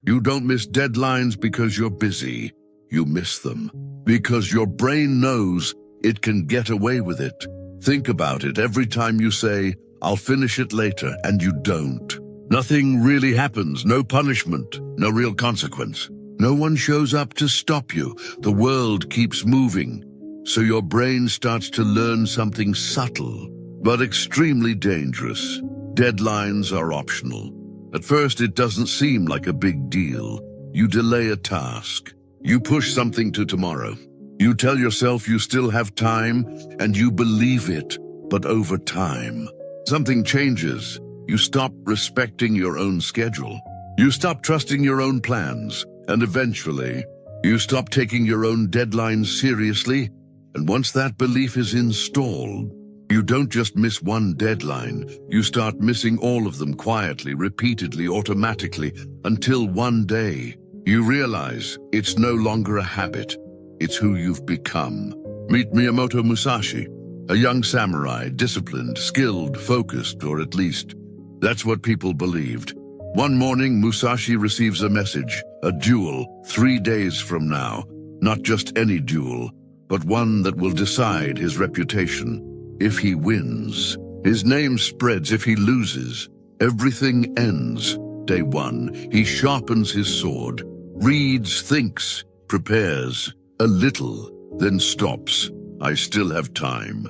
You don't miss deadlines because you're busy. You miss them because your brain knows it can get away with it. Think about it every time you say, "I'll finish it later," and you don't. Nothing really happens, no punishment, no real consequence. No one shows up to stop you. The world keeps moving. So your brain starts to learn something subtle, but extremely dangerous. Deadlines are optional. At first, it doesn't seem like a big deal. You delay a task. You push something to tomorrow. You tell yourself you still have time, and you believe it. But over time, something changes. You stop respecting your own schedule. You stop trusting your own plans. And eventually, you stop taking your own deadlines seriously. And once that belief is installed, you don't just miss one deadline. You start missing all of them quietly, repeatedly, automatically, until one day you realize it's no longer a habit. It's who you've become. Meet Miyamoto Musashi, a young samurai, disciplined, skilled, focused, or at least that's what people believed. One morning, Musashi receives a message, a duel, 3 days from now. Not just any duel, but one that will decide his reputation. If he wins, his name spreads. If he loses, everything ends. Day 1, he sharpens his sword, reads, thinks, prepares a little, then stops. I still have time.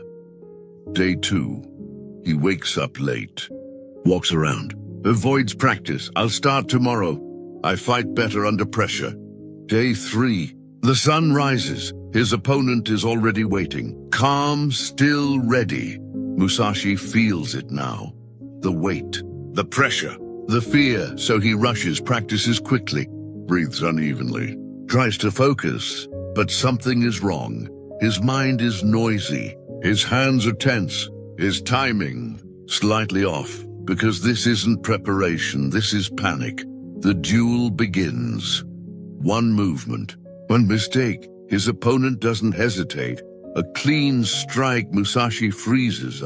Day 2, he wakes up late, walks around, avoids practice. I'll start tomorrow. I fight better under pressure. Day 3, the sun rises. His opponent is already waiting, calm, still ready. Musashi feels it now. The weight, the pressure, the fear, so he rushes, practices quickly, breathes unevenly, tries to focus, but something is wrong. His mind is noisy, his hands are tense, his timing slightly off, because this isn't preparation, this is panic. The duel begins. One movement, one mistake. His opponent doesn't hesitate. A clean strike, Musashi freezes.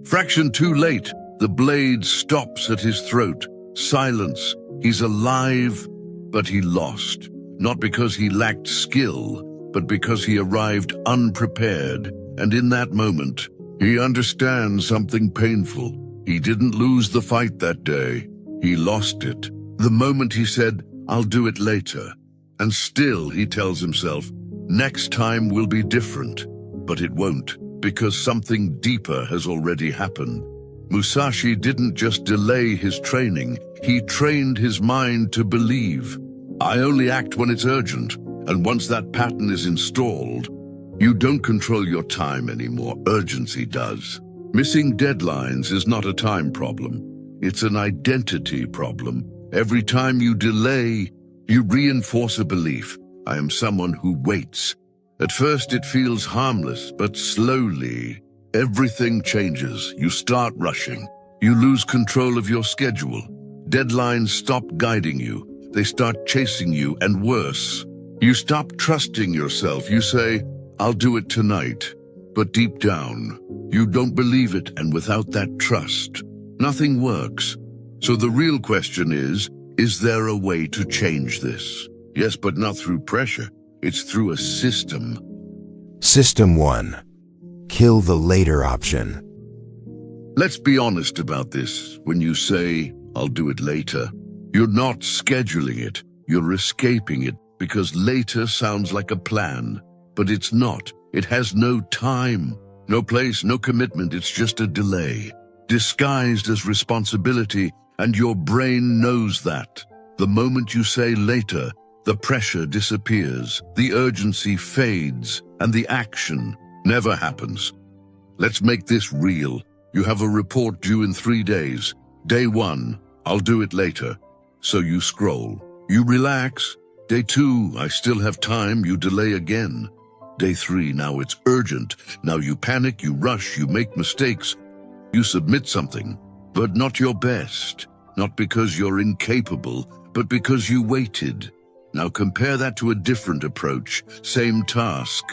Fraction too late. The blade stops at his throat. Silence. He's alive, but he lost. Not because he lacked skill, but because he arrived unprepared. And in that moment, he understands something painful. He didn't lose the fight that day. He lost it. The moment he said, "I'll do it later." And still, he tells himself, next time will be different. But it won't, because something deeper has already happened. Musashi didn't just delay his training, he trained his mind to believe. I only act when it's urgent, and once that pattern is installed, you don't control your time anymore, urgency does. Missing deadlines is not a time problem, it's an identity problem. Every time you delay, you reinforce a belief. I am someone who waits. At first it feels harmless, but slowly, everything changes. You start rushing. You lose control of your schedule. Deadlines stop guiding you. They start chasing you, and worse, you stop trusting yourself. You say, "I'll do it tonight." But deep down, you don't believe it, and without that trust, nothing works. So the real question is there a way to change this? Yes, but not through pressure. It's through a system. System 1. Kill the later option. Let's be honest about this. When you say, "I'll do it later," you're not scheduling it. You're escaping it, because later sounds like a plan. But it's not. It has no time, no place, no commitment. It's just a delay, disguised as responsibility, and your brain knows that. The moment you say later, the pressure disappears, the urgency fades, and the action never happens. Let's make this real. You have a report due in 3 days. Day 1, "I'll do it later." So you scroll. You relax. Day 2, "I still have time." You delay again. Day 3, now it's urgent. Now you panic, you rush, you make mistakes. You submit something, but not your best. Not because you're incapable, but because you waited. Now compare that to a different approach, same task,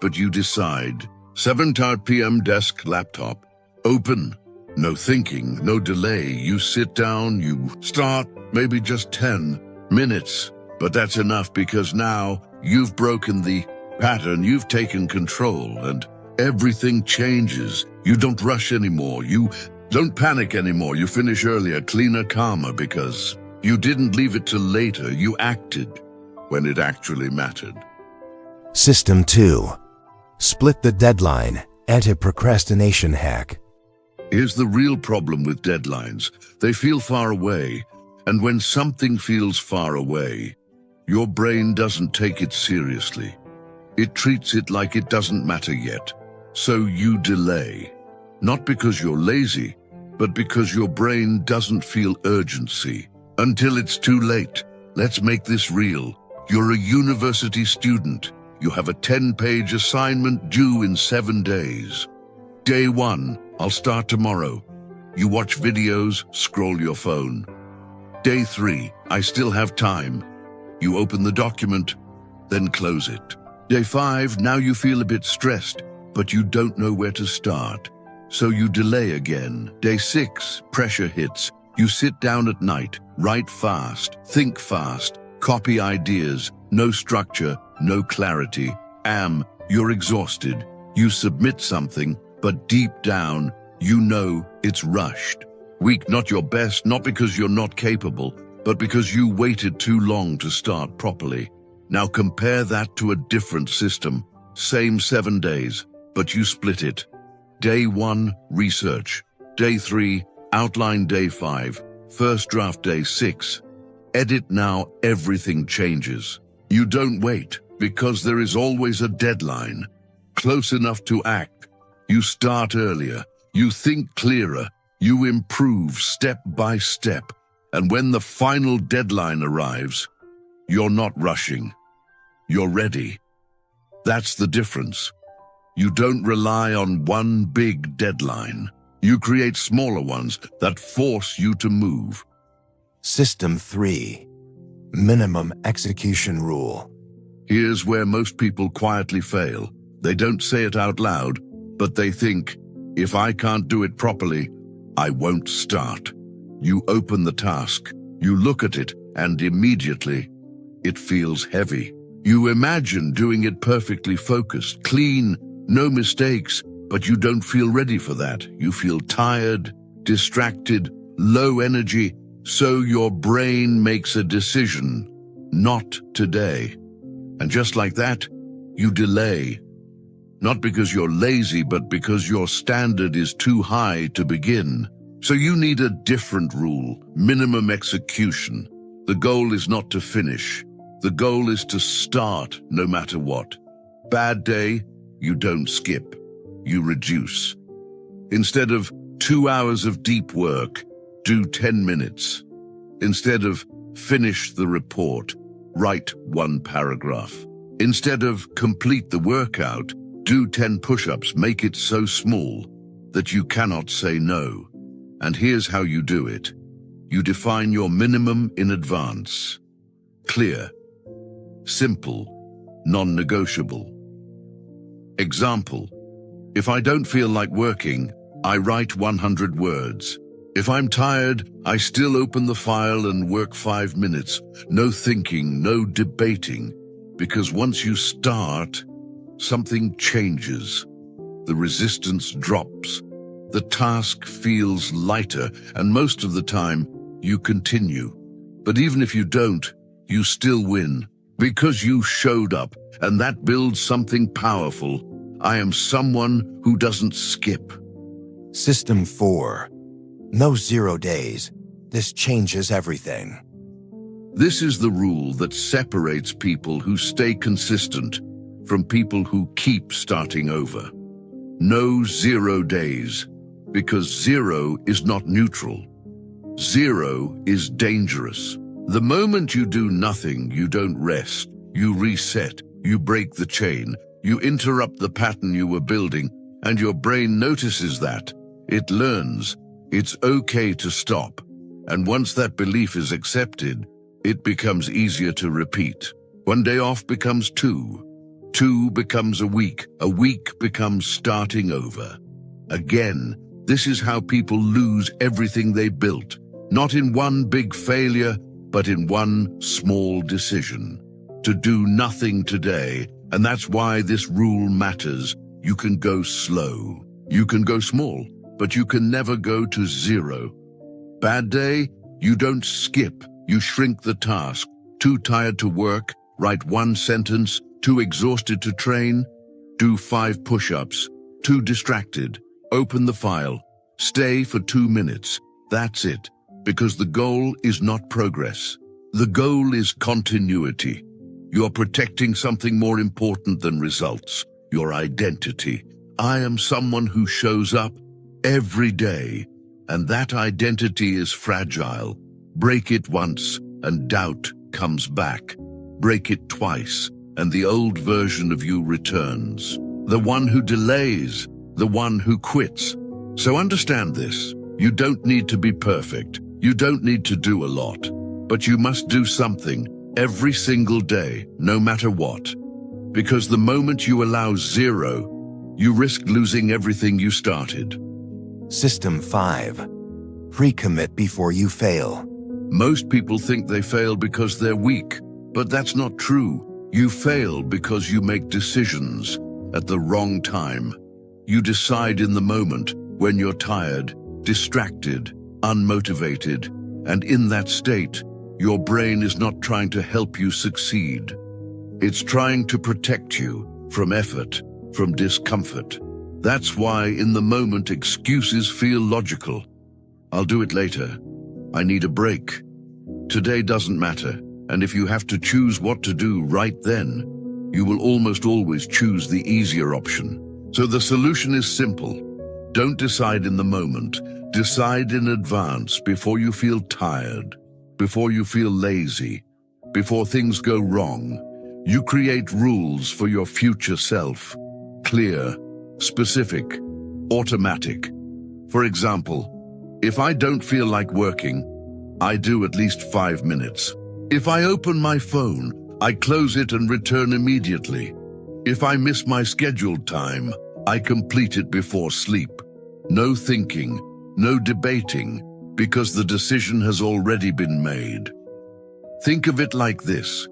but you decide. 7:00 p.m. desk, laptop, open. No thinking, no delay. You sit down, you start, maybe just 10. minutes. But that's enough because now you've broken the pattern, you've taken control, and everything changes. You don't rush anymore. You don't panic anymore. You finish earlier, cleaner, calmer, because you didn't leave it till later. You acted when it actually mattered. System 2. Split the deadline. Anti-procrastination hack. Here's the real problem with deadlines. They feel far away, and when something feels far away, your brain doesn't take it seriously. It treats it like it doesn't matter yet. So you delay. Not because you're lazy, but because your brain doesn't feel urgency. Until it's too late. Let's make this real. You're a university student. You have a 10-page assignment due in 7 days. Day 1, I'll start tomorrow. You watch videos, scroll your phone. Day 3, I still have time. You open the document, then close it. Day 5, now you feel a bit stressed, but you don't know where to start. So you delay again. Day 6, pressure hits. You sit down at night, write fast, think fast, copy ideas, no structure, no clarity. You're exhausted. You submit something, but deep down, you know it's rushed. Weak, not your best, not because you're not capable, but because you waited too long to start properly. Now compare that to a different system. Same 7 days, but you split it. Day 1, research. Day 3, outline. Day 5, first draft. Day 6, edit. Now everything changes. You don't wait, because there is always a deadline. Close enough to act. You start earlier. You think clearer. You improve step by step. And when the final deadline arrives, you're not rushing. You're ready. That's the difference. You don't rely on one big deadline. You create smaller ones that force you to move. System 3. Minimum execution rule. Here's where most people quietly fail. They don't say it out loud, but they think, if I can't do it properly, I won't start. You open the task, you look at it, and immediately, it feels heavy. You imagine doing it perfectly focused, clean, no mistakes, but you don't feel ready for that. You feel tired, distracted, low energy, so your brain makes a decision, not today. And just like that, you delay. Not because you're lazy, but because your standard is too high to begin. So you need a different rule, minimum execution. The goal is not to finish. The goal is to start no matter what. Bad day, you don't skip. You reduce. Instead of 2 hours of deep work, do 10 minutes. Instead of finish the report, write 1 paragraph. Instead of complete the workout, do 10 push-ups. Make it so small that you cannot say no. And here's how you do it. You define your minimum in advance. Clear, simple, non-negotiable. Example: if I don't feel like working, I write 100 words. If I'm tired, I still open the file and work 5 minutes. No thinking, no debating. Because once you start, something changes. The resistance drops. The task feels lighter, and most of the time, you continue. But even if you don't, you still win. Because you showed up, and that builds something powerful. I am someone who doesn't skip. System 4. No 0 days. This changes everything. This is the rule that separates people who stay consistent from people who keep starting over. No 0 days, because 0 is not neutral. 0 is dangerous. The moment you do nothing, you don't rest, you reset, you break the chain, you interrupt the pattern you were building, and your brain notices that. It learns it's okay to stop. And once that belief is accepted, it becomes easier to repeat. 1 day off becomes 2. 2 becomes a week becomes starting over. Again, this is how people lose everything they built. Not in one big failure, but in one small decision. To do nothing today, and that's why this rule matters. You can go slow. You can go small, but you can never go to zero. Bad day? You don't skip. You shrink the task. Too tired to work? Write one sentence. Too exhausted to train? Do 5 push-ups. Too distracted? Open the file. Stay for 2 minutes. That's it. Because the goal is not progress. The goal is continuity. You're protecting something more important than results. Your identity. I am someone who shows up every day, and that identity is fragile. Break it once, and doubt comes back. Break it twice, and the old version of you returns. The one who delays, the one who quits. So understand this. You don't need to be perfect. You don't need to do a lot. But you must do something every single day, no matter what. Because the moment you allow zero, you risk losing everything you started. System 5. Pre-commit before you fail. Most people think they fail because they're weak, but that's not true. You fail because you make decisions at the wrong time. You decide in the moment when you're tired, distracted, unmotivated, and in that state, your brain is not trying to help you succeed. It's trying to protect you from effort, from discomfort. That's why in the moment excuses feel logical. I'll do it later. I need a break. Today doesn't matter, and if you have to choose what to do right then, you will almost always choose the easier option. So the solution is simple. Don't decide in the moment. Decide in advance before you feel tired, before you feel lazy, before things go wrong. You create rules for your future self. Clear, specific, automatic. For example, if I don't feel like working, I do at least 5 minutes. If I open my phone, I close it and return immediately. If I miss my scheduled time, I complete it before sleep. No thinking, no debating, because the decision has already been made. Think of it like this.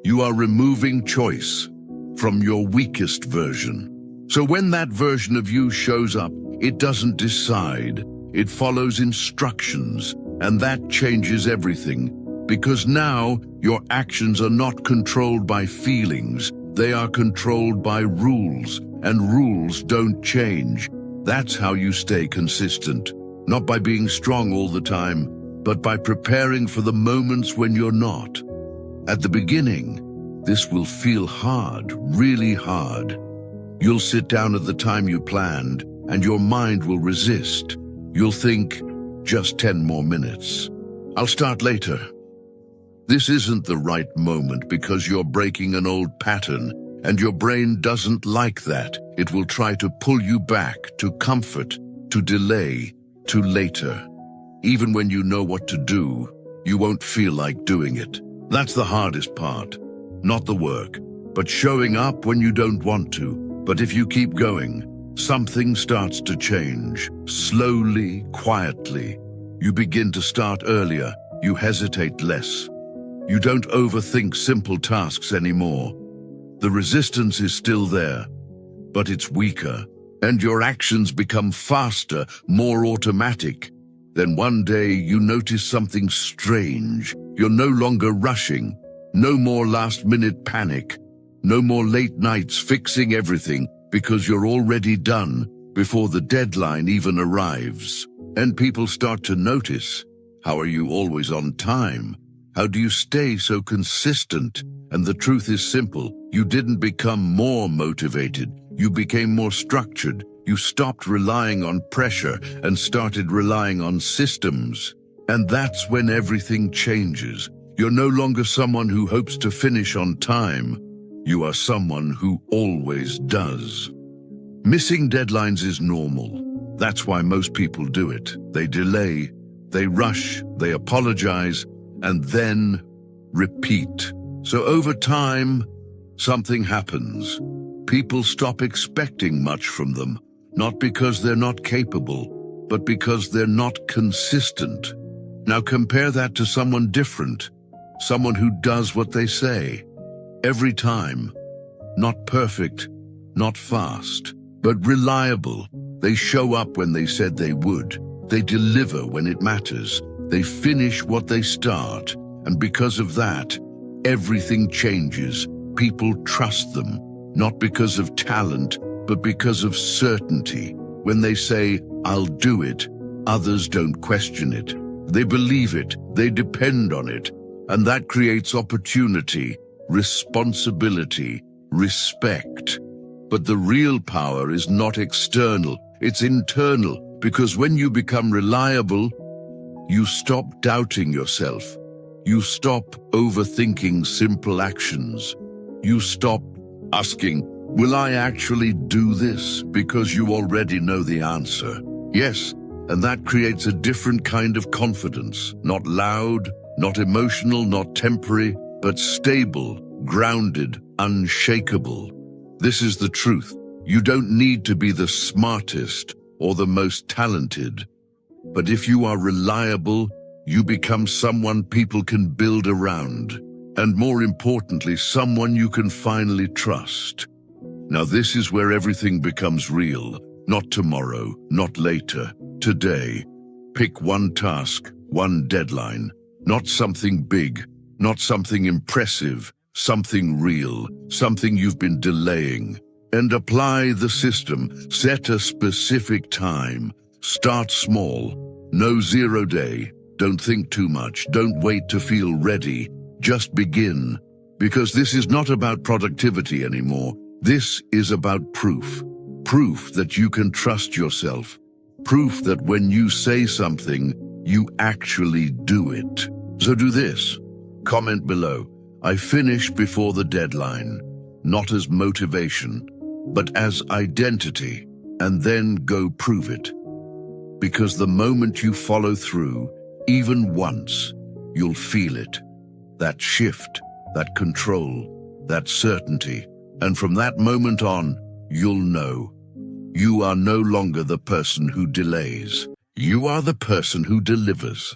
You are removing choice from your weakest version. So when that version of you shows up, it doesn't decide. It follows instructions, and that changes everything. Because now, your actions are not controlled by feelings. They are controlled by rules, and rules don't change. That's how you stay consistent. Not by being strong all the time, but by preparing for the moments when you're not. At the beginning, this will feel hard, really hard. You'll sit down at the time you planned, and your mind will resist. You'll think, just 10 more minutes. I'll start later. This isn't the right moment because you're breaking an old pattern, and your brain doesn't like that. It will try to pull you back, to comfort, to delay, to later. Even when you know what to do, you won't feel like doing it. That's the hardest part. Not the work, but showing up when you don't want to. But if you keep going, something starts to change. Slowly, quietly. You begin to start earlier. You hesitate less. You don't overthink simple tasks anymore. The resistance is still there, but it's weaker, and your actions become faster, more automatic. Then one day you notice something strange. You're no longer rushing. No more last-minute panic. No more late nights fixing everything because you're already done before the deadline even arrives. And people start to notice. How are you always on time? How do you stay so consistent? And the truth is simple. You didn't become more motivated. You became more structured. You stopped relying on pressure and started relying on systems. And that's when everything changes. You're no longer someone who hopes to finish on time. You are someone who always does. Missing deadlines is normal. That's why most people do it. They delay, they rush, they apologize, and then repeat. So over time, something happens. People stop expecting much from them, not because they're not capable, but because they're not consistent. Now compare that to someone different, someone who does what they say. Every time. Not perfect, not fast, but reliable. They show up when they said they would. They deliver when it matters. They finish what they start. And because of that, everything changes. People trust them, not because of talent, but because of certainty. When they say, "I'll do it," others don't question it. They believe it, they depend on it, and that creates opportunity, responsibility, respect. But the real power is not external, it's internal, because when you become reliable, you stop doubting yourself. You stop overthinking simple actions. You stop asking, "Will I actually do this?" because you already know the answer. Yes, and that creates a different kind of confidence, not loud, not emotional, not temporary, but stable, grounded, unshakable. This is the truth. You don't need to be the smartest or the most talented. But if you are reliable, you become someone people can build around. And more importantly, someone you can finally trust. Now this is where everything becomes real. Not tomorrow, not later, today. Pick one task, one deadline. Not something big, not something impressive, something real, something you've been delaying. And apply the system. Set a specific time. Start small. No 0 day. Don't think too much. Don't wait to feel ready. Just begin. Because this is not about productivity anymore. This is about proof. Proof that you can trust yourself. Proof that when you say something, you actually do it. So do this. Comment below. I finish before the deadline. Not as motivation, but as identity. And then go prove it. Because the moment you follow through, even once, you'll feel it. That shift, that control, that certainty. And from that moment on, you'll know. You are no longer the person who delays. You are the person who delivers.